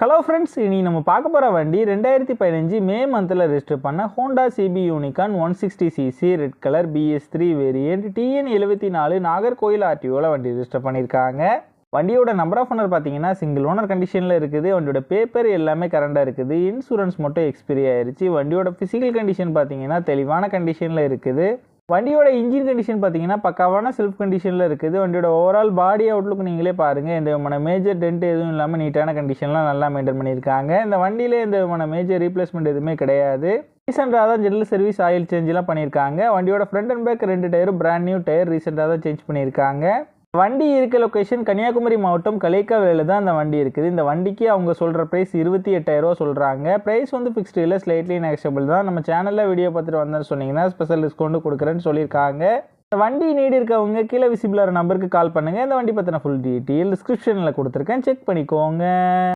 Hello friends, இனி நம்ம பார்க்க போகிற வண்டி 2015 மே மந்தில் ரெஜிஸ்டர் பண்ண Honda CB Unicorn 160cc red colour BS3 variant TN74 Nagercoil ஆர்டிஓவில் வண்டி ரெஜிஸ்டர் பண்ணியிருக்காங்க. வண்டியோட நம்பர் ஆஃப் ஓனர் பார்த்தீங்கன்னா சிங்கிள் ஓனர் கண்டிஷனில் இருக்குது. வண்டியோட பேப்பர் எல்லாமே கரண்டாக இருக்குது. இன்சூரன்ஸ் மட்டும் எக்ஸ்பைரி ஆயிடுச்சு. வண்டியோட ஃபிசிக்கல் கண்டிஷன் பார்த்தீங்கன்னா தெளிவான கண்டிஷனில் இருக்குது. வண்டியோட இன்ஜின் கண்டிஷன் பார்த்தீங்கன்னா பக்காவான செல்ஃப் கண்டிஷனில் இருக்குது. வண்டியோட ஓவரால் பாடி அவுட்லுக் நீங்களே பாருங்கள். எந்த விதமான மேஜர் டென்ட் எதுவும் இல்லாமல் நீட்டான கண்டிஷன்லாம் நல்லா மெயின்டைன் பண்ணியிருக்காங்க. இந்த வண்டியிலே எந்த விதமான மேஜர் ரீப்ளேஸ்மெண்ட் எதுவுமே கிடையாது. ரீசெண்டாக தான் ஜெனரல் சர்வீஸ் ஆயில் சேஞ்செலாம் பண்ணியிருக்காங்க. வண்டியோட ஃப்ரண்ட் அண்ட் பேக் 2 டயரும் பிராண்ட் நியூ டயர் ரீசெண்டாக தான் சேஞ்ச் பண்ணியிருக்காங்க. வண்டி இருக்க லொக்கேஷன் கன்னியாகுமரி மாவட்டம் கலேக்காவிலையில் தான் அந்த வண்டி இருக்குது. இந்த வண்டிக்கு அவங்க சொல்கிற ப்ரைஸ் 28,000 சொல்கிறாங்க. ப்ரைஸ் வந்து ஃபிக்ஸ்டு இல்லை, ஸ்லைட்லி நெகஷபிள் தான். நம்ம சேனலில் வீடியோ பார்த்துட்டு வந்தேன்னு சொன்னீங்கன்னா ஸ்பெஷல் டிஸ்கவுண்ட் கொடுக்குறேன்னு சொல்லியிருக்காங்க. இந்த வண்டி நீடி இருக்கவங்க கீழே விசிபிளான நம்பருக்கு கால் பண்ணுங்கள். இந்த வண்டி பற்றின ஃபுல் டீட்டெயில் டிஸ்கிரிப்ஷனில் கொடுத்துருக்கேன், செக் பண்ணிக்கோங்க.